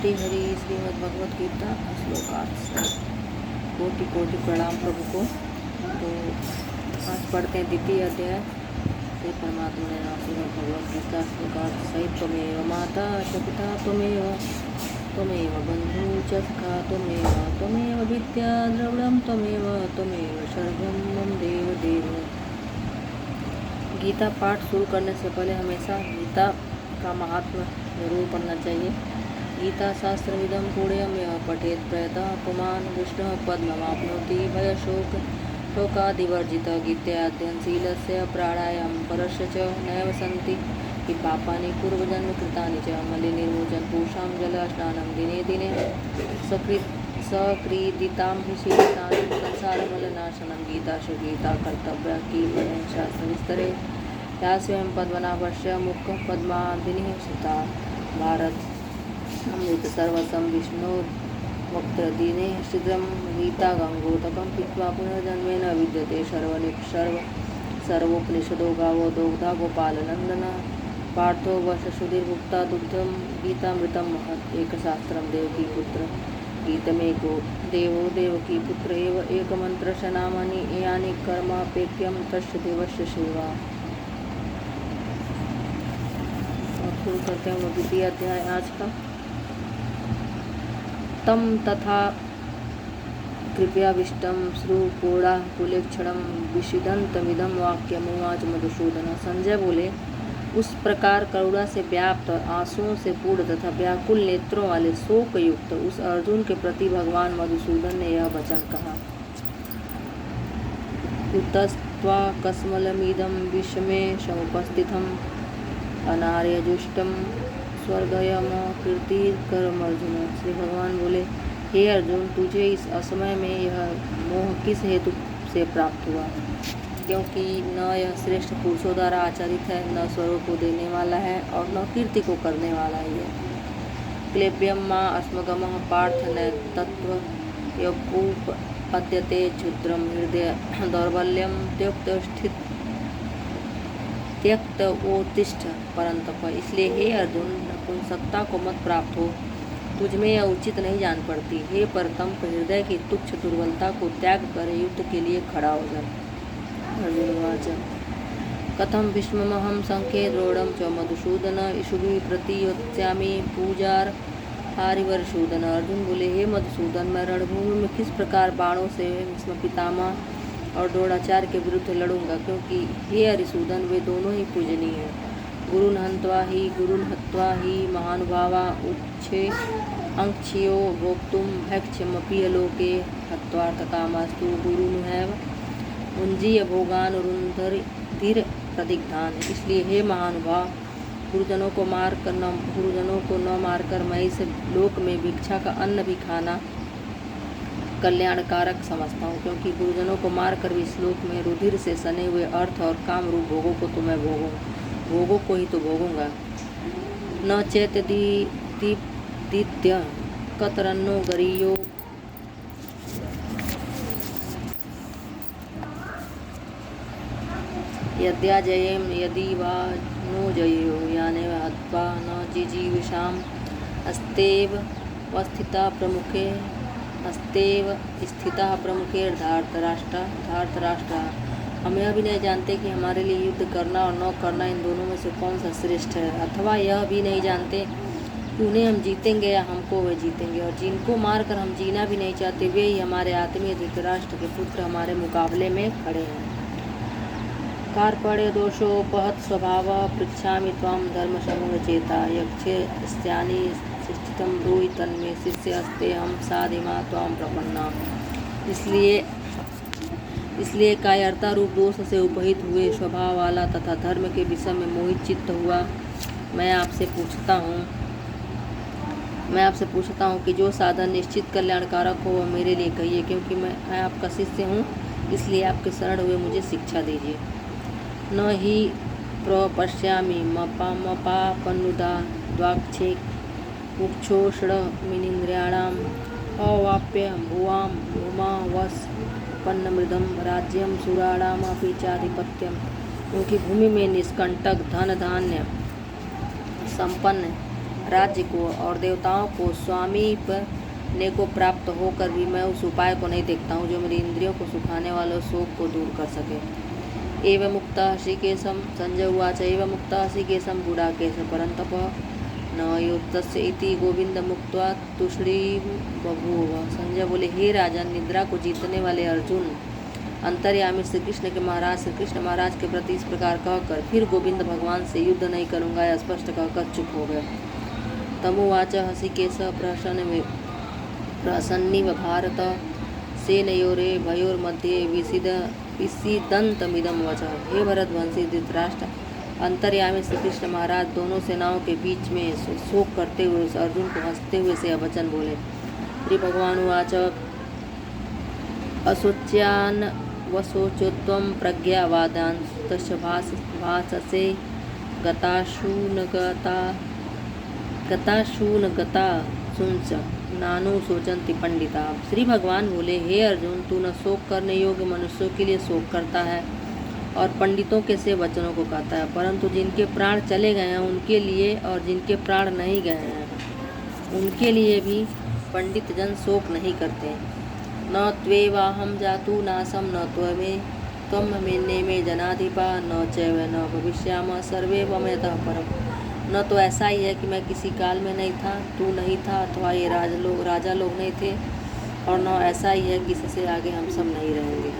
श्रीहरि श्रीमद्भगवद गीता श्लोकार्थ। कोटि कोटि प्रणाम प्रभु को। तो आज पढ़ते हैं द्वितीय अध्याय श्री परमात्मा ने श्रीमद् भगवद गीता श्लोकार्थ सहित। त्वमेव माता च पिता त्वमेव बंधु च सखा त्वमेव विद्या द्रविणं त्वमेव सर्वं मम देव देव। गीता पाठ शुरू करने से पहले हमेशा गीता का महात्मा जरूर पढ़ना चाहिए। गीता शास्त्रविदं पुण्यं यः पठेत् प्रयतः पुमान् विष्णुः पद्ममाप्नोति भयशोकादिवर्जितः। गीताध्ययनशीलस्य प्राणायामं परस्य च नैव सन्ति हि पापानि पूर्वजन्मकृतानि च। मलिनिर्मोचनपूषां जलस्नानं दिने दिने सक्रीडितां हि शीलितानि संसारमलनाशनं। गीतासु गीता कर्तव्या कीर्तने शास्त्रविस्तरे या स्वयं पद्मनाभस्य मुखः पद्मादिनिः सुता। भारत अमृत सर्वसं विष्णोर्वक्त्रदिने शीघ्रं गीता गंगोदकं पीत्वा पुनर्जन्मेन विद्यते। सर्वोपनिषदो गावो दोग्धा गोपालनंदन पार्थो वशसुधीर्भुक्ता दुग्धं गीतामृतं महत्। एकशास्त्रं देवकीपुत्र गीतमेको देवो देवकीपुत्र एव एकमन्त्रस्य नामानि यानि कर्मापेक्ष्यं तस्य देवस्य सेवा। शुरू करते हैं द्वितीय अध्याय आज का। तम तथा कृपयाविष्टं श्रुपूर्णा कुलेक्षणं विषिदन्तमिदं वाक्यमुवाच मधुसूदन। संजय बोले, उस प्रकार करुणा से व्याप्त, आंसुओं से पूर्ण तथा व्याकुल नेत्रों वाले शोक युक्त उस अर्जुन के प्रति भगवान मधुसूदन ने यह वचन कहा। कुतस्त्वा कस्मलमिदं विषमे समुपस्थितम् अनार्यजुष्टम स्वर्गयम कीर्तिकरम। अर्जुन, श्री भगवान बोले, हे अर्जुन, तुझे इस असमय में यह मोह किस हेतु से प्राप्त हुआ? क्योंकि न यह श्रेष्ठ पुरुषों द्वारा आचरित है, न स्वर्ग को देने वाला है और न कीर्ति को करने वाला है। क्लेब्यम माँ अस्मगम पार्थ न तत्व यद्यते क्षुद्रम हृदय दौर्बल्यम त्यक्त ओतिष्ठ परंतप। इसलिए हे अर्जुन, नपुंसकता को मत प्राप्त हो, तुझमें यह उचित नहीं जान पड़ती। हे परतंप, हृदय की तुच्छ दुर्बलता को त्याग कर युद्ध के लिए खड़ा हो जा। अर्जुन वाच कथम भीष्ममहं संख्ये द्रोणं च मधुसूदन इषुभिः प्रतियोत्स्यामि पूजार हरिवरसूदन। अर्जुन बोले, हे मधुसूदन, मैं रणभूमि में किस प्रकार बाणों से भीष्म पितामह और द्रोणाचार्य के विरुद्ध लड़ूंगा, क्योंकि हे हरिसूदन, वे दोनों ही पूजनीय हैं। गुरुन् हत्वा ही महानुभावा उच्छे अंक्षियो भोक्तुं भैक्ष्यमपि लोके हत्वार्थकामास्तु गुरुनुहैव भुञ्जीय भोगान् रुन्धीर प्रतिग्धान। इसलिए हे महानुभाव, गुरुजनों को न मारकर मैं इस लोक में भिक्षा का अन्न भी खाना कल्याणकारक समझता हूँ, क्योंकि गुरुजनों को मारकर भी श्लोक में रुधिर से सने हुए अर्थ और काम रूप भोगों को तो मैं भोगों को ही तो भोगूंगा। न चेत दीत्य कतरन्नो गरीयो यद्याजयेम यदि वा नो जयो याने हत्वा न जिजीविषाम अस्तेव स्थिता प्रमुखे धार्तराष्ट्र। हम यह भी नहीं जानते कि हमारे लिए युद्ध करना और न करना इन दोनों में से कौन सा श्रेष्ठ है, अथवा यह भी नहीं जानते कि उन्हें हम जीतेंगे या हमको वे जीतेंगे। और जिनको मारकर हम जीना भी नहीं चाहते, वे ही हमारे आत्मीय धृतराष्ट्र के पुत्र हमारे मुकाबले में खड़े हैं। कार्पण्य दोषोपहत स्वभाव पृच्छामि त्वां धर्म समूह चेता यक्षे स्यानि शिष्टितम ब्रूहि तन्मे शिष्य अस्ते हम साधिमा त्वां प्रपन्ना। इसलिए कायरता रूप दोष से उपहित हुए स्वभाव वाला तथा धर्म के विषय में मोहित चित्त हुआ मैं आपसे पूछता हूँ कि जो साधन निश्चित कल्याणकारक हो वह मेरे लिए कहिए, क्योंकि मैं आपका शिष्य हूँ, इसलिए आपके शरण हुए मुझे शिक्षा दीजिए। न ही प्रपश्यामि मपापन्नुदा द्वाक्षे मुक्षोषणमिन्द्रियाणाम् अवाप्य भुवां भूमावसपन्नमृदं राज्यं सुराणामपि चाधिपत्यम। क्योंकि भूमि में निष्कंटक धन धान्य संपन्न राज्य को और देवताओं को स्वामीप ने को प्राप्त होकर भी मैं उस उपाय को नहीं देखता हूँ जो मेरी इंद्रियों को सुखाने वाले शोक को दूर कर सके। एवं मुक्तः ऋषिकेशं संजय उवाच एवं मुक्तः ऋषिकेशं गुडाकेश परन्तप न योत्तस्य इति गोविंद मुक्त्वा तुष्णीं बभूव। संजय बोले, हे राजन, निद्रा को जीतने वाले अर्जुन अंतर्यामी श्री कृष्ण के महाराज श्री कृष्ण महाराज के प्रति इस प्रकार कहकर फिर गोविंद भगवान से युद्ध नहीं करूँगा यह स्पष्ट कहकर चुप हो गए। तमुवाच हसिकेश प्रसन्निव भारत सेनयोरे भयोर्मध्ये विसीदन्तमिदं वचः। हे भरतवंशी धृतराष्ट्र, अंतर्यामी श्री कृष्ण महाराज दोनों सेनाओं के बीच में शोक करते हुए उस अर्जुन को हंसते हुए से वचन बोले। श्री भगवान उवाच अशोच्यान वशोचोत्वं प्रज्ञावादांस्तस्य भाससे गताशूनगता सुंच नानु सोचंती पंडिता। श्री भगवान बोले, हे अर्जुन, तू न शोक करने योग्य मनुष्यों के लिए शोक करता है और पंडितों के से वचनों को कहता है, परंतु जिनके प्राण चले गए हैं उनके लिए और जिनके प्राण नहीं गए हैं उनके लिए भी पंडित जन शोक नहीं करते। न त्वेवाहं जातु नासं न त्वं मेन्ने में जनाधिपा न चैव न भविष्यामः सर्वे वमयतः परम्। न तो ऐसा ही है कि मैं किसी काल में नहीं था, तू नहीं था, अथवा ये राजा लोग नहीं थे, और न ऐसा ही है कि इससे आगे हम सब नहीं रहेंगे।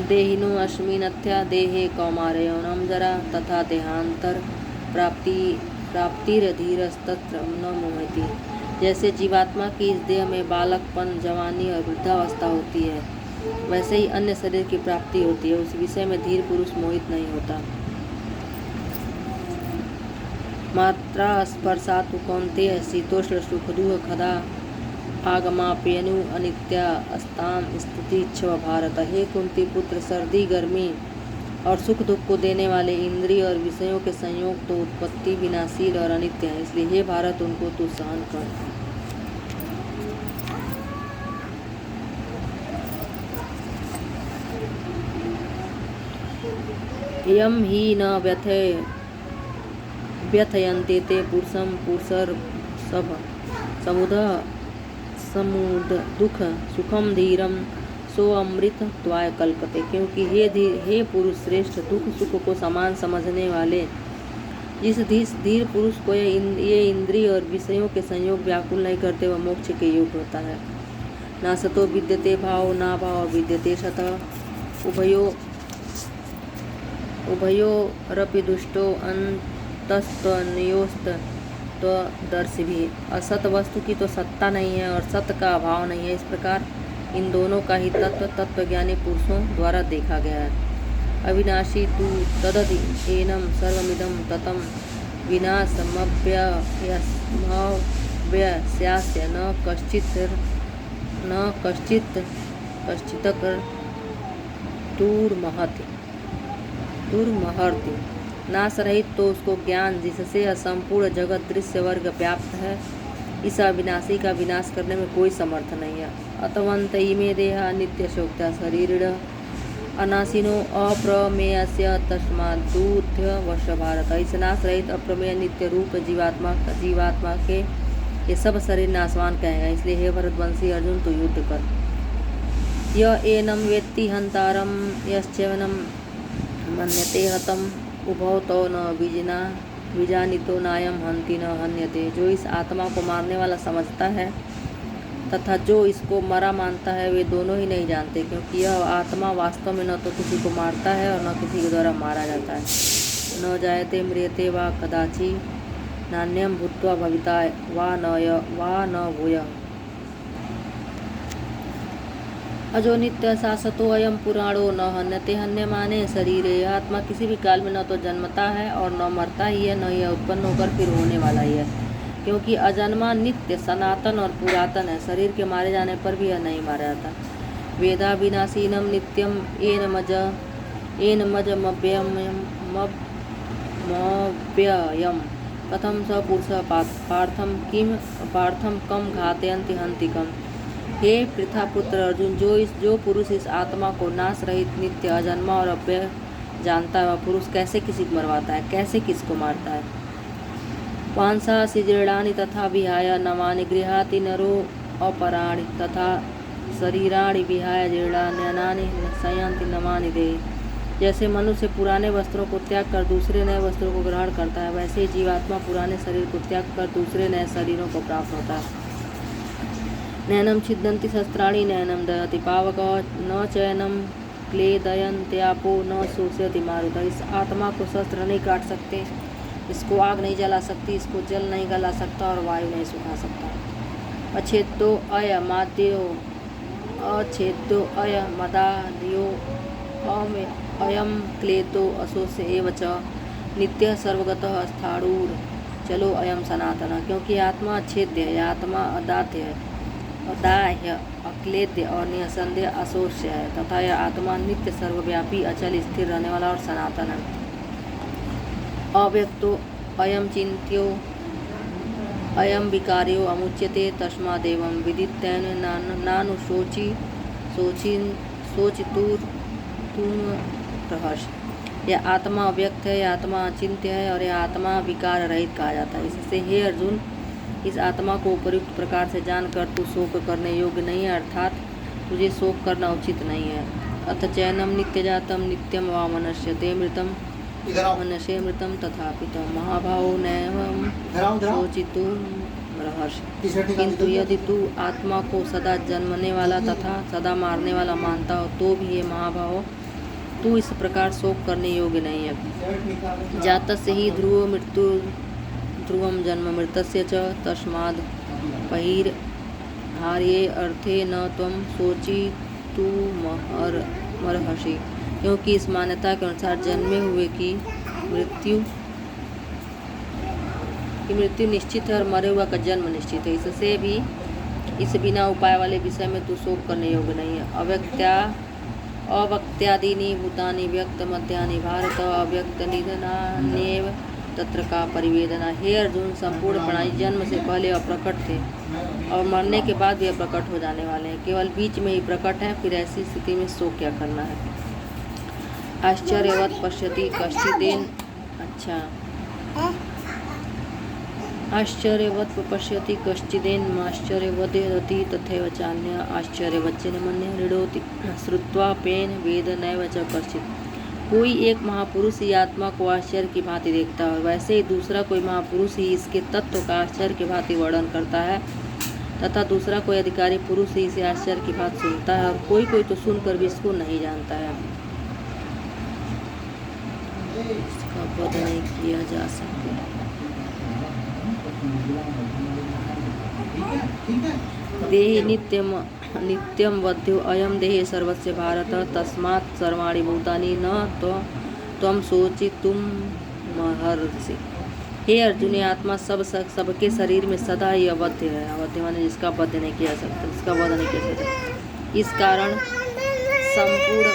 देहिनो अस्मिन्नथ्या देहे कौमारयौवनं जरा तथा देहांतर प्राप्तिरधीरस्तत्र न मोहति। जैसे जीवात्मा की इस देह में बालकपन, जवानी और वृद्धावस्था होती है, वैसे ही अन्य शरीर की प्राप्ति होती है, उस विषय में धीर पुरुष मोहित नहीं होता। मात्रा स्पर्शातु कौन्तेय शीतोष्ण सुख दुख खदा आगमाप्यनु अनित्या अस्ताम स्थितिच्छव भारत। हे कुंती पुत्र, सर्दी गर्मी और सुख दुख को देने वाले इंद्रिय और विषयों के संयोग तो उत्पत्ति विनाशील और अनित्य है, इसलिए हे भारत उनको तू सहन कर। यम ही न व्यथयन्ते ते पुरुषं पुरुषर्षभ समुद दुख सुखम धीरम सो अमृत त्वाय कल्पते। क्योंकि हे पुरुष श्रेष्ठ, दुख सुख को समान समझने वाले जिस धीर पुरुष को ये इंद्रिय और विषयों के संयोग व्याकुल नहीं करते वह मोक्ष के योग्य होता है। ना सतो विद्यते भाव ना भाव विद्यते सतः उभयोरपि दुष्टो अंतस्तन्योस्तदर्शिभिः। असत वस्तु की तो सत्ता नहीं है और सत्य का अभाव नहीं है, इस प्रकार इन दोनों का ही तत्वज्ञानी पुरुषों द्वारा देखा गया है। अविनाशी तु तदधि एनम सर्वमिदं ततं विनाशमव्यस्यास्य न कश्चित् दुर्महर्ति। नाश रहित तो उसको ज्ञान जिससे असंपूर्ण जगत दृश्य वर्ग व्याप्त है, इस अविनाशी का विनाश करने में कोई समर्थ नहीं है। अतवंत इमे देहा नित्य शोक्ता शरीर अनाशिनो अप्रमेयस्य तस्माद्दूध्य वश भारत। इस नाश रहित अप्रमेय नित्य रूप जीवात्मा के ये सब शरीर नाशवान कहेगा, इसलिए हे भरतवंशी अर्जुन तू युद्ध कर। य एनं वेत्ति हंतारं यश्चैवनं मन्यते हतम् उभौ तो न विजानितो नायम हंति न हन्यते। जो इस आत्मा को मारने वाला समझता है तथा जो इसको मरा मानता है वे दोनों ही नहीं जानते, क्योंकि यह आत्मा वास्तव में न तो किसी को मारता है और न किसी के द्वारा मारा जाता है। न जायते म्रियते वा कदाचि नान्यम भूत्वा भविता वा न भूयः। अजो नित्य शासतो अयम पुराणो न हन्यते हन्यमाने शरीरे। यह आत्मा किसी भी काल में न तो जन्मता है और न मरता ही है, न यह उत्पन्न होकर फिर होने वाला ही है, क्योंकि अजन्मा नित्य सनातन और पुरातन है। शरीर के मारे जाने पर भी यह नहीं मारा जाता। वेदा विनाशीनम नित्यम येन मव्ययम कथम स पुरुष पार्थम कम घातयन्ति हन्ति कम। हे पृथा पुत्र अर्जुन, जो पुरुष इस आत्मा को नाश रहित नित्य अजन्मा और जानता है वह पुरुष कैसे किसी को मरवाता है, कैसे किसको मारता है। पांसा शिजीर्णानि तथा विहाय नवानि गृहाति नरो अपराणि तथा शरीराणि विहाय जीर्णान्यानि संयान्ति नवानि देहि। जैसे मनुष्य पुराने वस्त्रों को त्याग कर दूसरे नए वस्त्रों को ग्रहण करता है, वैसे ही जीवात्मा पुराने शरीर को त्याग कर दूसरे नए शरीरों को प्राप्त होता है। नैनम छिदन्ति शस्त्राणि नैनम दहति पावकः न चैनम क्लेदयन्त्यापो न शोषयति मारुतः। इस आत्मा को शस्त्र नहीं काट सकते, इसको आग नहीं जला सकती, इसको जल नहीं गला सकता और वायु नहीं सुखा सकता। अच्छेदो अय माद्यो अच्छेद्यो अय मदार्यो अयम क्लेतो अशोष्य एव च नित्यः सर्वगतः स्थाणुर चलो अयम सनातन। क्योंकि आत्मा अच्छेद्य है, आत्मा अदात्य है, अदाह्य, अक्लेद्य और निसंदेह अशोष्य है तथा यह आत्मा नित्य सर्वव्यापी अचल स्थिर रहने वाला और सनातन है। अव्यक्तो अयम चिंत्यो अयम विकार्यो अमुच्यते तस्मादेवं विदितेन नानुशोचि शोचितुर रहस्य। यह आत्मा अव्यक्त है, यह आत्मा अचिंत्य है और यह आत्मा विकार रहित कहा जाता है। इससे हे अर्जुन, इस आत्मा को उपयुक्त प्रकार से जानकर तू शोक करने योग्य नहीं है, अर्थात तुझे शोक करना उचित नहीं है। अथ चैनम नित्य जातम नित्यम वा मनुष्यते मृतम मनुष्य मृतम तथापितम महाभावो नैवं शोचितुम रहस्य। किंतु यदि तू आत्मा को सदा जन्मने वाला तथा सदा मारने वाला मानता हो तो भी ये महाभाव तू इस प्रकार शोक करने योग्य नहीं है। जातस्य ही ध्रुवो मृत्यु ध्रुवम जन्म मृतस्य च तस्माद् बहिर्हार्ये अर्थे न त्वं शोचितुमर्हसि। क्योंकि इस मान्यता के अनुसार जन्मे हुए की मृत्यु निश्चित है और मरे हुआ का जन्म निश्चित है। इससे भी इस बिना उपाय वाले विषय में तू शोक करने योग्य नहीं है। अवक्त्यादीनि भूतानि व्यक्त मध्यानि भारत अव्यक्त निधनान्येव तत्र का परिवेदना। हे अर्जुन, संपूर्ण प्राणी जन्म से पहले अप्रकट थे और मरने के बाद भी अप्रकट हो जाने वाले हैं, केवल बीच में ही प्रकट है। फिर ऐसी स्थिति में शोक क्या करना है। आश्चर्यवत् पश्यति कश्चिदेन आश्चर्यवत् पश्यति कश्चिदेनमाश्चर्यवदेति तथैव चान्य आश्चर्यवच्चन मन्यः ऋणोति श्रुत्वा पेन वेद नैव च कश्चित्। कोई एक महापुरुष ही आत्मा को आश्चर्य की भांति देखता है और वैसे ही दूसरा कोई महापुरुष ही इसके तत्व का आश्चर्य की भांति वर्णन करता है तथा दूसरा कोई अधिकारी पुरुष ही इसे आश्चर्य की भांति सुनता है और कोई कोई तो सुनकर भी इसको नहीं जानता है। इसका वध नहीं किया जा सकता। देहि नित्यम वध्यो अयम देहि सर्वस्य भारत तस्मात् सर्वाणि भूतानि न त्वं शोचितुमर्हसि। हे अर्जुन, आत्मा सबके शरीर में सदा ही अवध्य है। अवध्य माने जिसका वध नहीं किया सकता, जिसका वध नहीं किया सकता। इस कारण संपूर्ण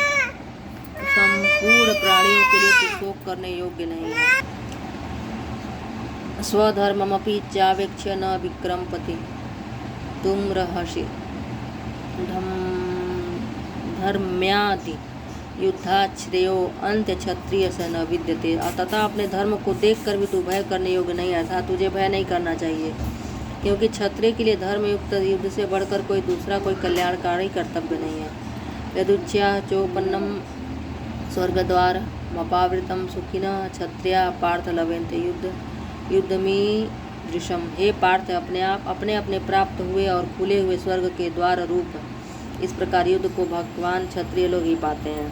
प्राणियों के लिए तू शोक करने योग्य नहीं है। स्वधर्ममपि चावेक्ष्य न विक्रमपति तुम रहसि धर्म्यादि युद्धाश्रेयो अंत्य क्षत्रिय से न विद्यते। तथा अपने धर्म को देखकर भी तू भय करने योग्य नहीं है, अर्थात तुझे भय नहीं करना चाहिए, क्योंकि क्षत्रिय के लिए धर्मयुक्त युद्ध से बढ़कर कोई दूसरा कोई कल्याणकारी कर्तव्य नहीं है। यदुच्छ्या चोपन्नम स्वर्गद्वार मपावृतम सुखिनः क्षत्रिया पार्थ लभेन्ते युद्धमी दृशम। हे पार्थ, अपने अपने प्राप्त हुए और खुले हुए स्वर्ग के द्वार रूप इस प्रकार युद्ध को भगवान क्षत्रिय लोग ही पाते हैं।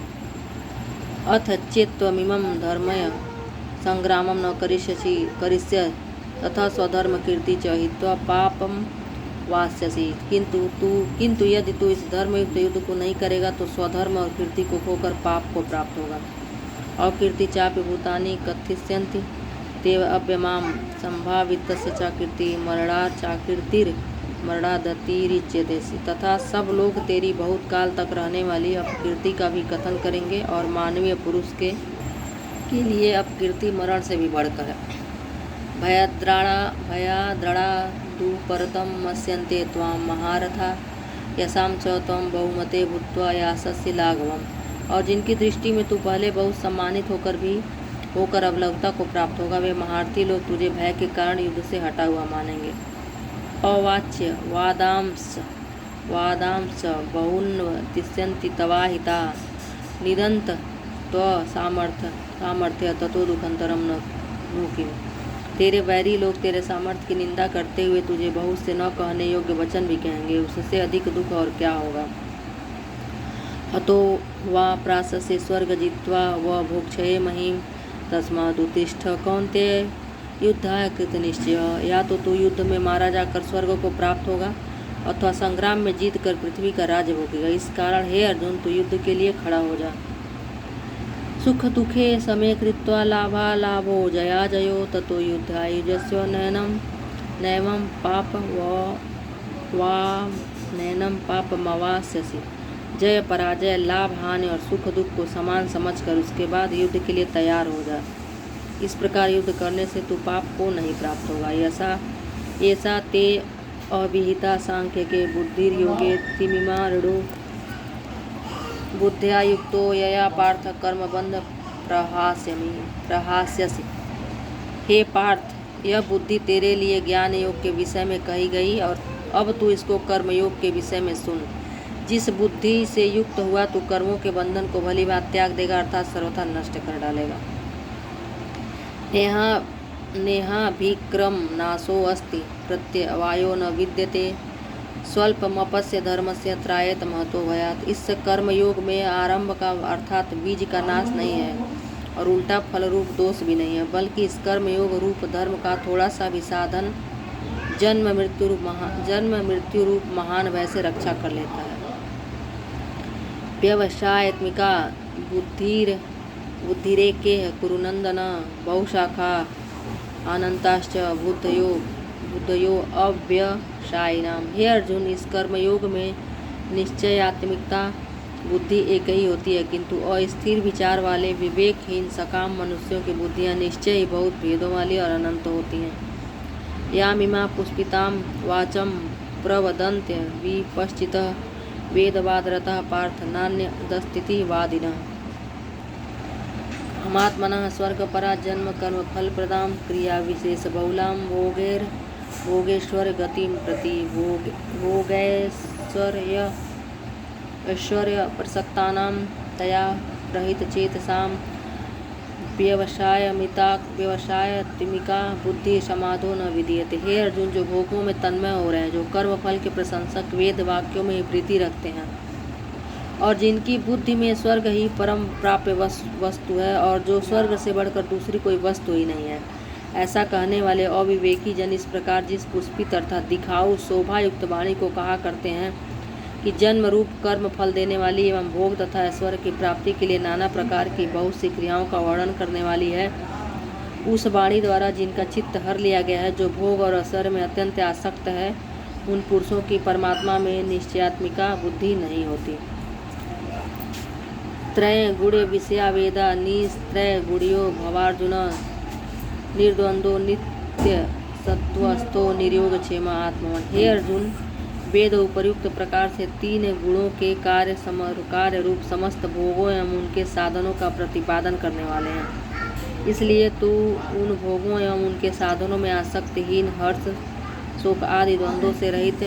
अथ चेत्त्वमिमं धर्मय संग्रामं न करिष्य तथा स्वधर्म कीर्ति च हित्वा पापम वास्यसि। किंतु यदि तू इस धर्मयुक्त युद्ध को नहीं करेगा तो स्वधर्म और कीर्ति को खोकर पाप को प्राप्त होगा। अकीर्ति चापि भूतानि कथयन्ति तेव अव्यमां संभावितस्य च कीर्ति मरणादतिरिच्यते। तथा सब लोग तेरी बहुत काल तक रहने वाली अपकीर्ति का भी कथन करेंगे और मानवीय पुरुष के लिए अपकीर्ति मरण से भी बढ़कर है। भयाद्राणा दुपरतं मत्स्यन्ते त्वां महारथा यशां च त्वं बहुमते भूत्वा यास्यसि लाघवम्। और जिनकी दृष्टि में तू पहले बहुत सम्मानित होकर अब लघुता को प्राप्त होगा, वे महारथी लोग तुझे भय के कारण युद्ध से हटा हुआ मानेंगे। अवाच्य वादांश बहुन्व तिष्यन्ति तवाहिता निदंत सामर्थ्य ततो दुखंतरम नु किम। तेरे वैरी लोग तेरे सामर्थ्य की निंदा करते हुए तुझे बहुत से न कहने योग्य वचन भी कहेंगे, उससे अधिक दुख और क्या होगा। हतो वा प्राशस्य स्वर्ग जित्वा व भोक्षये महिम तस्मादुत्तिष्ठ कौन्तेय युद्धाय कृत निश्चय। या तो तू युद्ध में मारा जाकर स्वर्ग को प्राप्त होगा अथवा संग्राम में जीत कर पृथ्वी का राज्य भोगेगा। इस कारण हे अर्जुन, तू युद्ध के लिए खड़ा हो जा। सुख दुखे समय कृत्वा लाभालाभो जया जयो ततो युद्धाय युजस्व नैवं पापमवास्यसि। जय पराजय, लाभ हानि और सुख दुख को समान समझकर उसके बाद युद्ध के लिए तैयार हो जा। इस प्रकार युद्ध करने से तू पाप को नहीं प्राप्त होगा। ऐसा ते अविहिता सांख्य के बुद्धिर्योगे तिमिमा ऋणु बुद्ध्या युक्तो यया पार्थ कर्मबंध प्रहास्यसि। हे पार्थ, यह बुद्धि तेरे लिए ज्ञान योग के विषय में कही गई और अब तू इसको कर्मयोग के विषय में सुन। जिस बुद्धि से युक्त हुआ तू कर्मों के बंधन को भली बात त्याग देगा अर्थात सर्वथा नष्ट कर डालेगा। नेहाभिक्रम नाशो अस्ति प्रत्यवायो न विद्यते स्वल्पमपस्य धर्मस्य त्रायेत महतो भयात्। इस कर्म योग में आरंभ का अर्थात बीज का नाश नहीं है और उल्टा फल रूप दोष भी नहीं है, बल्कि इस कर्म योग रूप धर्म का थोड़ा सा भी साधन जन्म मृत्यु रूप महान भय से रक्षा कर लेता है। व्यवसायत्मिका बुद्धिरेके कुरुनंदन बहुशाखा अनंताश्च बुद्धयो अव्यवसायिनाम। हे अर्जुन, इस कर्मयोग में निश्चयात्मिकता बुद्धि एक ही होती है, किंतु अस्थिर विचार वाले विवेकहीन सकाम मनुष्यों की बुद्धियां निश्चय ही बहुत भेदों वाली और अनंत होती हैं। यामिमा पुष्पिताम वाचम प्रवदन्त्य विपश्चितः वेदवादरतः पार्थ नान्यदस्तीति वादिनः। महात्मनः स्वर्गपरा जन्म कर्म फल प्रदाम क्रिया विशेष बहुलाम भोगेश्वर गतिम प्रति ऐश्वर्य प्रसक्तानां तया रहित चेतसां व्यवसायत्मिका बुद्धि समाधो न विधीयते। हे अर्जुन, जो भोगों में तन्मय हो रहे हैं, जो कर्म फल के प्रशंसक वेद वाक्यों में प्रीति रखते हैं और जिनकी बुद्धि में स्वर्ग ही परम प्राप्य वस्तु है और जो स्वर्ग से बढ़कर दूसरी कोई वस्तु ही नहीं है, ऐसा कहने वाले अविवेकी जन इस प्रकार जिस पुष्पित अर्थात दिखाऊ शोभा युक्त वाणी को कहा करते हैं कि जन्म रूप कर्म फल देने वाली एवं भोग तथा ऐश्वर्य की प्राप्ति के लिए नाना प्रकार की बहुत सी क्रियाओं का वर्णन करने वाली है, उस वाणी द्वारा जिनका चित्त हर लिया गया है, जो भोग और ऐश्वर्य में अत्यंत आसक्त है, उन पुरुषों की परमात्मा में निश्चयात्मिका बुद्धि नहीं होती। त्रय गुण विषया वेदा निस्त्रय गुणियो भवार्जुन निर्द्वंदो नित्य सत्वस्थो निर्योग क्षेम आत्मवन। हे अर्जुन, वेद उपर्युक्त प्रकार से तीन गुणों के कार्य रूप समस्त भोगों एवं उनके साधनों का प्रतिपादन करने वाले हैं। इसलिए तू उन भोगों एवं उनके साधनों में आसक्तिहीन, हर्ष शोक आदि द्वंद्वों से रहित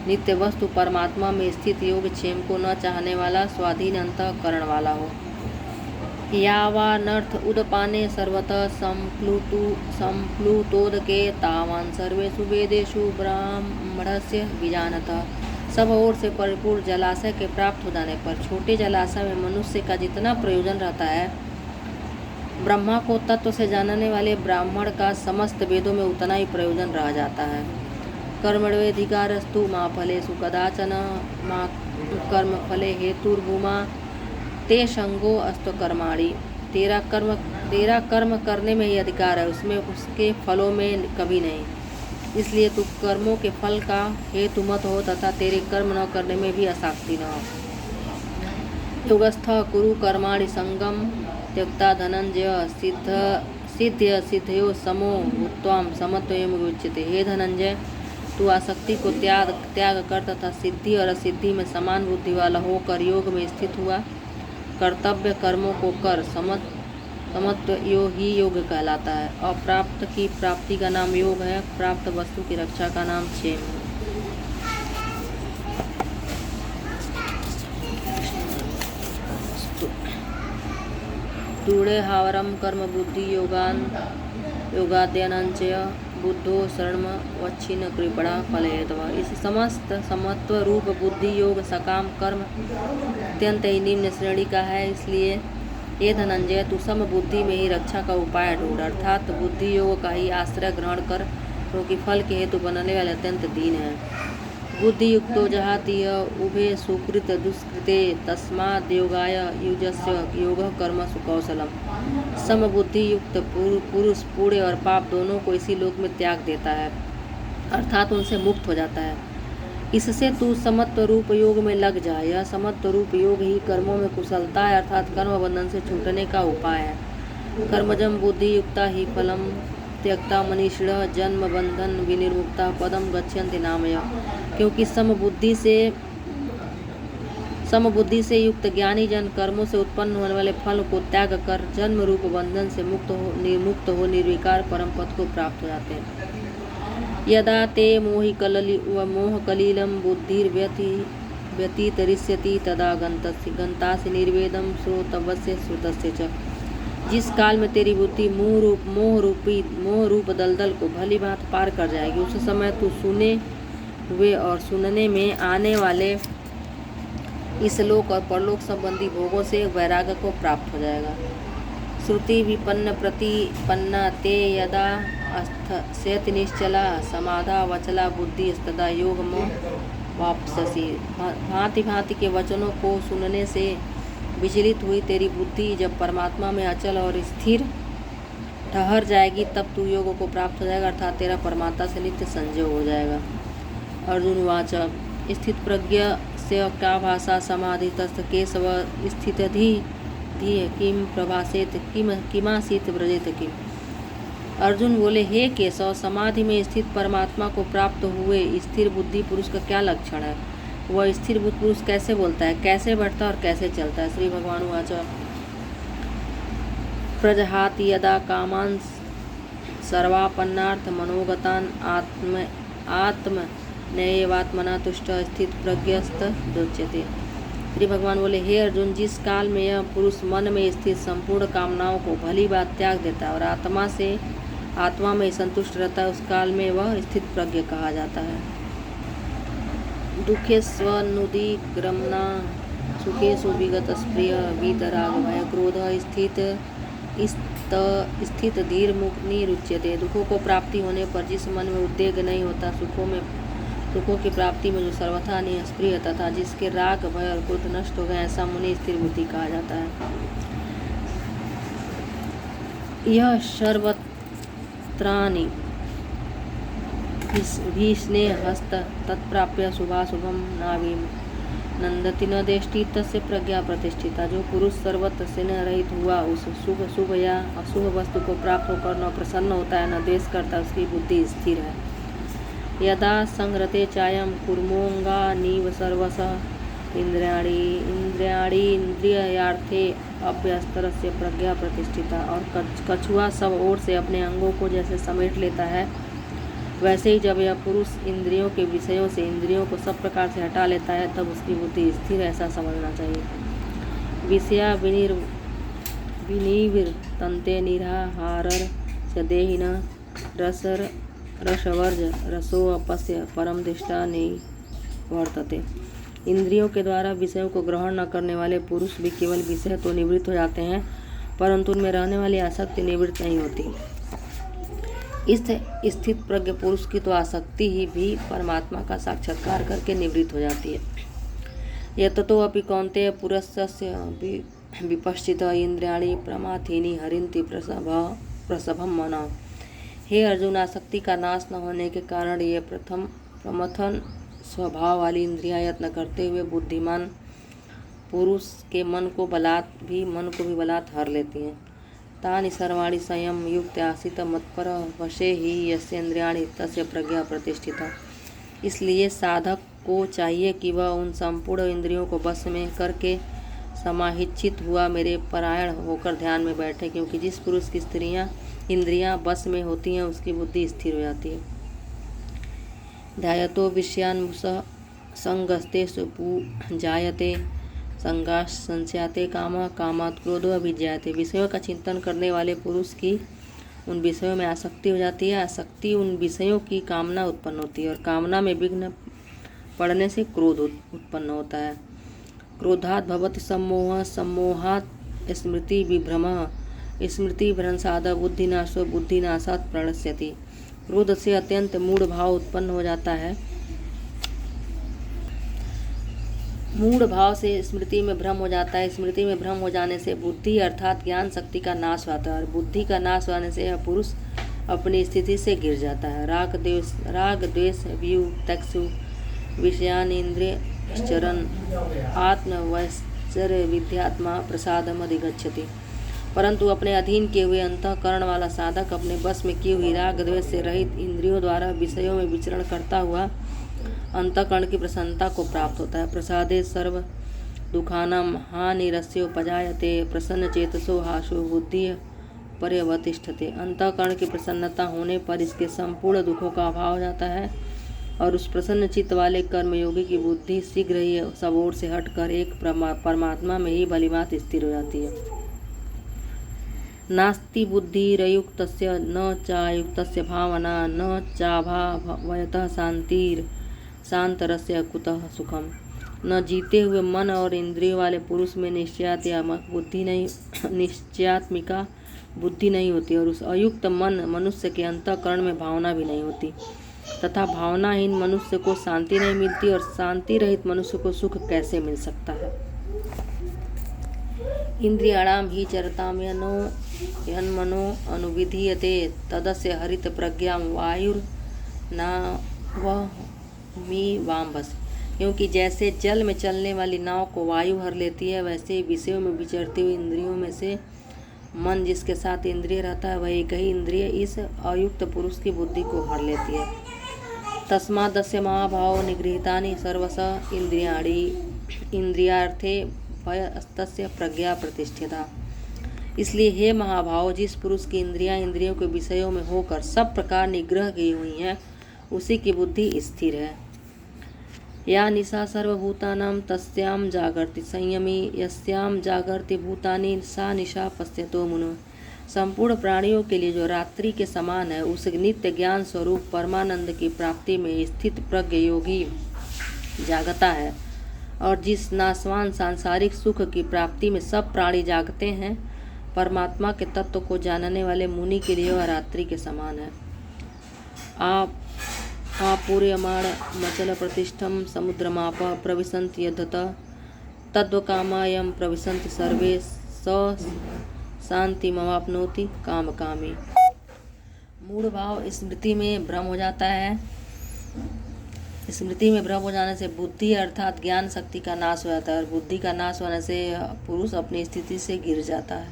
नित्य वस्तु परमात्मा में स्थित योग क्षेम को न चाहने वाला, स्वाधीन अंतःकरण वाला हो। यावानर्थ उदपाने सर्वतः संप्लुतोदके तावान सर्वेषु वेदेषु ब्राह्मणस्य विजानतः। सब ओर से परिपूर्ण जलाशय के प्राप्त हो जाने पर छोटे जलाशय में मनुष्य का जितना प्रयोजन रहता है, ब्रह्मा को तत्व से जानने वाले ब्राह्मण का समस्त वेदों में उतना ही प्रयोजन रह जाता है। कर्मण्येधिकारस्तु मा फलेषु कदाचन मा कर्म फले हेतुर्भूमा ते संगो अस्त कर्माणि। तेरा कर्म करने में ही अधिकार है, उसमें उसके फलों में कभी नहीं। इसलिए तू कर्मों के फल का हेतु मत हो तथा तेरे कर्म न करने में भी आसक्ति न हो। योगस्थ कुरु कर्माणि संगम त्यक्ता धनंजय सिद्धयो समो भूत्वां समत्वयम् उच्यते। हे धनंजय, तू आसक्ति को त्याग कर तथा सिद्धि और असिद्धि में समान बुद्धि वाला होकर योग में स्थित हुआ। कर्तव्य कर्मों को कर समत्व ही योग कहलाता है। अप्राप्त की प्राप्ति का नाम योग है, प्राप्त वस्तु की रक्षा का नाम क्षेम है। दूढ़े हावरम कर्म बुद्धि योगाद्यनंचय बुद्धो शरण वच्छिन्न कृपणा फलयेतवा। इस समस्त समत्व रूप बुद्धि योग सकाम कर्म अत्यंत ही निम्न श्रेणी का है। इसलिए ये धनंजय तू सम बुद्धि में ही रक्षा का उपाय ढूंढ, अर्थात बुद्धि योग का ही आश्रय ग्रहण कर, क्योंकि फल के हेतु बनने वाले अत्यंत दीन है। बुद्धि युक्तो जहातीय उभे सुकृत दुष्कृते तस्माद् योगाय युजस्य योगः कर्मसु कौशलम। समबुद्धि युक्त पुरुष पुण्य और पाप दोनों को इसी लोक में त्याग देता है, अर्थात उनसे मुक्त हो जाता है। इससे तू समत्व रूप योग में लग जा। यह समत्व रूप योग ही कर्मों में कुशलता है, अर्थात कर्म बंधन से छूटने का उपाय है। कर्मजम बुद्धि युक्ता ही फलम त्यक्ता मनीषिणः जन्म बंधन विनिर्मुक्ता पदम गच्छन्ति नामय। क्योंकि समबुद्धि से युक्त ज्ञानी जन कर्मों से उत्पन्न होने वाले फल को त्याग कर जन्म रूप बंधन से मुक्त हो निर्विकार परम पद को प्राप्त हो जाते हैं। यदा ते मोहकलिलं बुद्धिर्व्यतितरिष्यति तदा गन्तासि निर्वेदं श्रोतव्यस्य श्रुतस्य च। जिस काल में तेरी बुद्धि मोह रूप दलदल को भली भांति पार कर जाएगी, उस समय तू सुने हुए और सुनने में आने वाले इस लोक और परलोक संबंधी भोगों से वैराग्य को प्राप्त हो जाएगा। श्रुति विपन्न प्रतिपन्ना ते यदा अस्थ निश्चला समाधा वचला बुद्धि तदा योग वापससी। भांति भांति के वचनों को सुनने से विचलित हुई तेरी बुद्धि जब परमात्मा में अचल और स्थिर ठहर जाएगी, तब तू योग को प्राप्त हो जाएगा, अर्थात तेरा परमात्मा से नित्य संयोग हो जाएगा। अर्जुन उवाच स्थित प्रज्ञ से क्या भाषा समाधितस्थ केशव स्थितधि किम प्रभासेत किमासीत व्रजेत किम। अर्जुन बोले, हे केशव, समाधि में स्थित परमात्मा को प्राप्त हुए स्थिर बुद्धि पुरुष का क्या लक्षण है? वह स्थिर बुद्ध पुरुष कैसे बोलता है, कैसे बैठता और कैसे चलता है? श्री भगवान उवाच प्रजहाति यदा कामान् सर्वापन्नार्थ मनोगतान् आत्मनैवात्मना तुष्ट स्थित प्रज्ञस्तदुच्यते। श्री भगवान बोले, हे अर्जुन, जिस काल में यह पुरुष मन में स्थित संपूर्ण कामनाओं को भली बात त्याग देता है और आत्मा में संतुष्ट रहता है, उस काल में वह स्थित प्रज्ञ कहा जाता है। दुखे स्वनुदिग्रमणा सुखेषु विगत स्प्रिय वीतराग भय क्रोध स्थित धीर मुख निरुच्यते। दुखों को प्राप्ति होने पर जिस मन में उद्वेग नहीं होता, सुखों की प्राप्ति में जो सर्वथा निष्प्रिय तथा जिसके राग भय और क्रोध नष्ट हो गए, ऐसा मुनि स्थिर बुद्धि कहा जाता है। यह सर्वत्राणि भीष्णे हस्त तत्प्राप्य शुभाशुभम नावीम नंदति न देष्टि तस्य प्रज्ञा प्रतिष्ठिता। जो पुरुष सर्वत्र से न रहित हुआ उस शुभ या अशुभ वस्तु को प्राप्त होकर न प्रसन्न होता है न द्वेष करता, उसकी बुद्धि स्थिर है। यदा संहृते चायं कुर्मोऽङ्गानीव सर्वशः इंद्रियाणि इंद्रियार्थे अभ्यस्तरस्य प्रज्ञा प्रतिष्ठिता। और कछुआ सब ओर से अपने अंगों को जैसे समेट लेता है, वैसे ही जब यह पुरुष इंद्रियों के विषयों से इंद्रियों को सब प्रकार से हटा लेता है, तब उसकी बुद्धि स्थिर, ऐसा समझना चाहिए। विषया विनिवर्तन्ते निराहारर च देहिनः रसवर्ज रसोऽपस्य परम दृष्टा निवर्तते। इंद्रियों के द्वारा विषयों को ग्रहण न करने वाले पुरुष भी केवल विषय तो निवृत्त हो जाते हैं, परंतु उनमें रहने वाली आसक्ति निवृत्त नहीं होती। इस स्थित प्रज्ञ पुरुष की तो आसक्ति ही भी परमात्मा का साक्षात्कार करके निवृत्त हो जाती है। यततो अपि कौन्तेय पुरुषस्य विपश्चित इंद्रियाणि प्रमाथीनि हरिन्ति प्रसभम मनः। हे अर्जुन, आसक्ति का नाश न होने के कारण ये प्रमथन स्वभाव वाली इंद्रियां यत्न करते हुए बुद्धिमान पुरुष के मन को भी बलात् हर लेती हैं। तानि सर्वाणि संयम युक्त आसीत मत्पर वशे ही यस्य इंद्रियाणि तस्य प्रज्ञा प्रतिष्ठिता। इसलिए साधक को चाहिए कि वह उन संपूर्ण इंद्रियों को बस में करके समाहिच्छित हुआ मेरे परायण होकर ध्यान में बैठे, क्योंकि जिस पुरुष की इंद्रियां बस में होती हैं उसकी बुद्धि स्थिर हो जाती है। ध्यायतो विषयान्मुषः संगस्तेषु जायते संगाश संस्याते कामः कामात् क्रोधो अभिजायते। विषयों का चिंतन करने वाले पुरुष की उन विषयों में आसक्ति हो जाती है, आसक्ति उन विषयों की कामना उत्पन्न होती है और कामना में विघ्न पड़ने से क्रोध उत्पन्न होता है। क्रोधात् भवति सम्मोहः, सम्मोहात् स्मृति विभ्रमः, स्मृति भ्रंशात् बुद्धिनाशो, बुद्धिनाशात् प्रणश्यति। क्रोध से अत्यंत मूढ़ भाव उत्पन्न हो जाता है। मूढ़ भाव से स्मृति में भ्रम हो जाता है, स्मृति में भ्रम हो जाने से बुद्धि अर्थात ज्ञान शक्ति का नाश होता है और बुद्धि का नाश होने से यह पुरुष अपनी स्थिति से गिर जाता है। राग द्वेष व्युत्कर्षु विषयान इंद्रिय चरण आत्मवैश्चर्य विद्यात्मा प्रसादम अधिगच्छति। परंतु अपने अधीन किए हुए अंतःकरण वाला साधक अपने बस में की हुई राग द्वेष से रहित इंद्रियों द्वारा विषयों में विचरण करता हुआ अंतःकरण की प्रसन्नता को प्राप्त होता है। प्रसादे सर्व दुखानां हानिरस्योपजायते, प्रसन्न चेतसो हासो बुद्धि पर्यवतिष्ठते। अंतःकरण की प्रसन्नता होने पर इसके संपूर्ण दुखों का अभाव हो जाता है और उस प्रसन्न चित्त वाले कर्मयोगी की बुद्धि शीघ्र ही सब ओर से हटकर एक परमात्मा में ही भलीभांति स्थिर हो जाती है। नास्ति बुद्धिरयुक्तस्य न चायुक्तस्य भावना न चाभावयतः शांतिर शांतरस्य कुतः सुखम। न जीते हुए मन और इंद्रियों वाले पुरुष में निश्चयात्मिका बुद्धि नहीं होती और उस अयुक्त मन मनुष्य के अंतःकरण में भावना भी नहीं होती तथा भावनाहीन मनुष्य को शांति नहीं मिलती और शांति रहित मनुष्य को सुख कैसे मिल सकता है। इंद्रियाणाम ही चरताम यन्मनो अनुविधीयते तदस्य हरित प्रज्ञां वायुर्नावमिवाम्भस। क्योंकि जैसे जल में चलने वाली नाव को वायु हर लेती है, वैसे ही विषयों में विचरती हुई इंद्रियों में से मन जिसके साथ इंद्रिय रहता है वह एक ही इंद्रिय इस अयुक्त पुरुष की बुद्धि को हर लेती है। तस्मादस्य महाभाव निगृहीतानि सर्वश इंद्रियाणि इंद्रियार्थे भयस्तस्य प्रज्ञा प्रतिष्ठिता। इसलिए हे महाभाव, जिस पुरुष की इंद्रियां इंद्रियों के विषयों में होकर सब प्रकार निग्रह की हुई हैं उसी की बुद्धि स्थिर है। या निशा सर्वभूतानां तस्यां जागर्ति संयमी यस्यां जागर्ति भूतानि सा निशा पश्यतो मुनो। संपूर्ण प्राणियों के लिए जो रात्रि के समान है उस नित्य ज्ञान स्वरूप परमानंद की प्राप्ति में स्थित प्रज्ञ योगी जागता है और जिस नाशवान सांसारिक सुख की प्राप्ति में सब प्राणी जागते हैं, परमात्मा के तत्व को जानने वाले मुनि के लिए वह रात्रि के समान है। आपूर्यमाण मचल प्रतिष्ठम समुद्रमाप प्रविशन्ति यद्धतः तद्वकामायं प्रविशन्ति सर्वे स शांतिमवाप्नोति कामकामी। मूढ़ भाव स्मृति में भ्रम हो जाता है। स्मृति में भ्रम हो जाने से बुद्धि अर्थात ज्ञान शक्ति का नाश हो जाता है और बुद्धि का नाश होने से पुरुष अपनी स्थिति से गिर जाता है।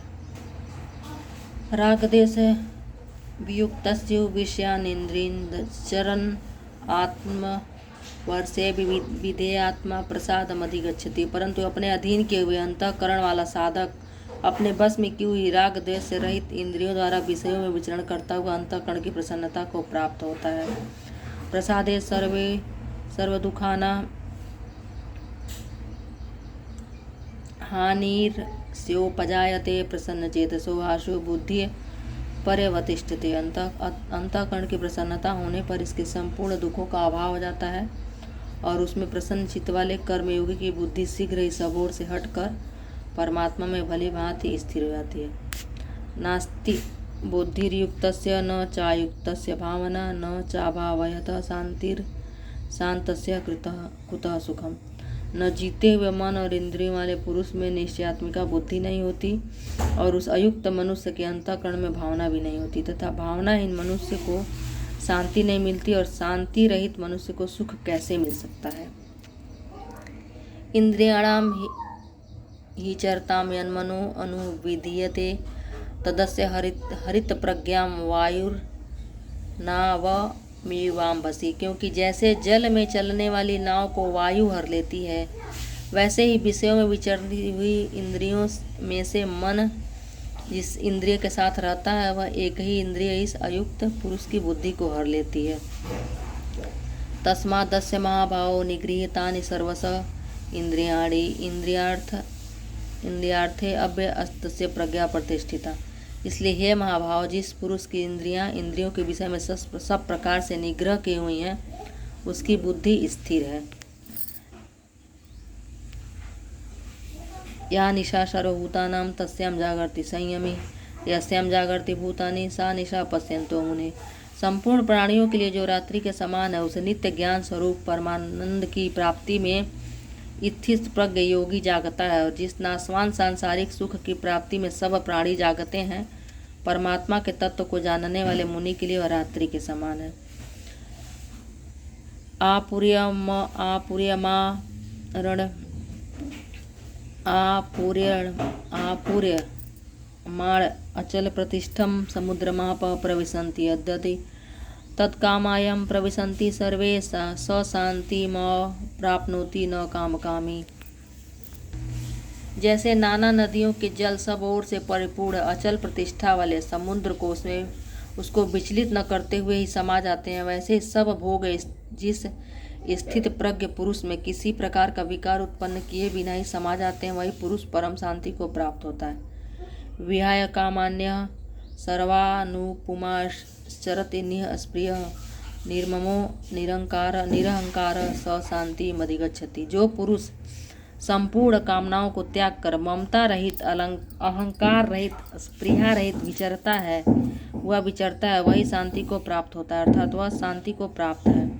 रागदेश वियुक्तस्य विषयानिन्द्रियचरन् आत्मवर्षे विधेयात्मा प्रसादमधिगच्छति। परंतु अपने अधीन किए हुए अंतःकरण वाला साधक अपने बस में की हुई राग द्वेष से रहित इंद्रियों द्वारा विषयों में विचरण करता हुआ अंतःकरण की प्रसन्नता को प्राप्त होता है। प्रसादे सर्वदुखानां हानिर्स्योपजायते प्रसन्नचेतसो आशु बुद्धि पर्यवतिष्ठते। अंतःकरण की प्रसन्नता होने पर इसके संपूर्ण दुखों का अभाव हो जाता है और उसमें प्रसन्न चित्त वाले कर्मयोगी की बुद्धि शीघ्र ही सब ओर से हटकर परमात्मा में भली भांति स्थिर हो जाती है। नास्ति बुद्धिर्युक्तस्य न चायुक्तस्य भावना न चाभावयतः शांतस्य कुतः सुखम। न जीते हुए मन और इंद्रियों वाले पुरुष में निश्चयात्मिका बुद्धि नहीं होती और उस अयुक्त मनुष्य के अंतःकरण में भावना भी नहीं होती तथा भावनाहीन मनुष्य को शांति नहीं मिलती और शांति रहित मनुष्य को सुख कैसे मिल सकता है। इंद्रियाणाम ही चरताम यन्मनो अनुविधीयते तदस्य हरित प्रज्ञां वायुर्नावमिवाम्भस। मीवाम्भसी, क्योंकि जैसे जल में चलने वाली नाव को वायु हर लेती है, वैसे ही विषयों में विचरती हुई इंद्रियों में से मन जिस इंद्रिय के साथ रहता है वह एक ही इंद्रिय इस अयुक्त पुरुष की बुद्धि को हर लेती है। तस्मादस्य महाभावो निगृहीतानि सर्वश इंद्रियाणि इंद्रियार्थे अभ्यस्तस्य प्रज्ञा प्रतिष्ठिता। इसलिए हे महाभाव, जिस पुरुष की इंद्रियां इंद्रियों के विषय में सब प्रकार से निग्रह की हुई हैं, उसकी बुद्धि स्थिर है। या निशा सर्वभूतानां तस्यां जागर्ति संयमी यस्यां जागर्ति भूतानि सा निशा पश्यन्तो मुने। संपूर्ण प्राणियों के लिए जो रात्रि के समान है, उसे नित्य ज्ञान स्वरूप परमानंद की प्राप्ति में स्थित प्रज्ञ योगी जागता है, और जिस नाशवान सांसारिक सुख की प्राप्ति में सब प्राणी जागते हैं, परमात्मा के तत्व को जानने वाले मुनि के लिए वह रात्रि के समान है। आपूर्यमाण अचल प्रतिष्ठम समुद्रमाप प्रविशन्ति यद्यति तत्कामायं प्रविशन्ति सर्वे स शांति म प्राप्नोति न कामकामी। जैसे नाना नदियों के जल सब ओर से परिपूर्ण अचल प्रतिष्ठा वाले समुद्र को उसको विचलित न करते हुए ही समा जाते हैं, वैसे सब भोग जिस स्थित प्रज्ञ पुरुष में किसी प्रकार का विकार उत्पन्न किए बिना ही समा जाते हैं, वही पुरुष परम शांति को प्राप्त होता है। विहाय कामान्यः सर्वानुपुमाश्चरति निःस्पृहः निर्ममो निरहंकार स शांति मधिगच्छति। जो पुरुष संपूर्ण कामनाओं को त्याग कर ममता रहित अहंकार रहित स्पृहा रहित विचरता है, वही शांति को प्राप्त होता है, अर्थात वह शांति को प्राप्त है।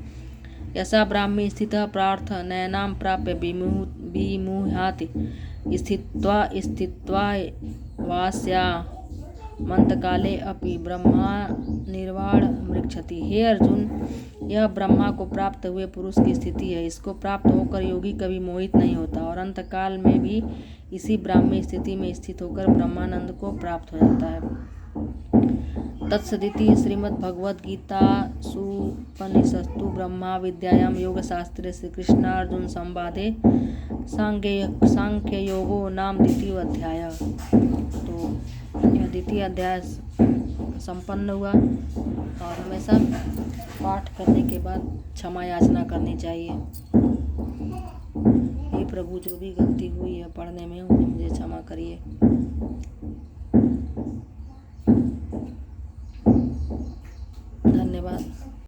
यसा ब्राह्मी स्थितः प्रार्थ नयनां प्राप्य विमुह्याति स्थित्वा वास्या मंतकाले अपि ब्रह्मा निर्वाण मृक्षति। हे अर्जुन, यह ब्रह्मा को प्राप्त हुए पुरुष की स्थिति है। इसको प्राप्त होकर योगी कभी मोहित नहीं होता और अंतकाल में भी इसी ब्राह्मी स्थिति में स्थित होकर ब्रह्मानंद को प्राप्त हो जाता है। तत्सदिति श्रीमद्भगवद्गीतासूपनिषत्सु ब्रह्मा विद्यायां योगशास्त्रे श्रीकृष्णार्जुन संवादे सांख्ययोगो नाम द्वितीय अध्याय। तो यह द्वितीय अध्याय संपन्न हुआ, और हमेशा पाठ करने के बाद क्षमा याचना करनी चाहिए। हे प्रभु, जो भी गलती हुई है पढ़ने में उन्हें मुझे क्षमा करिए। धन्यवाद।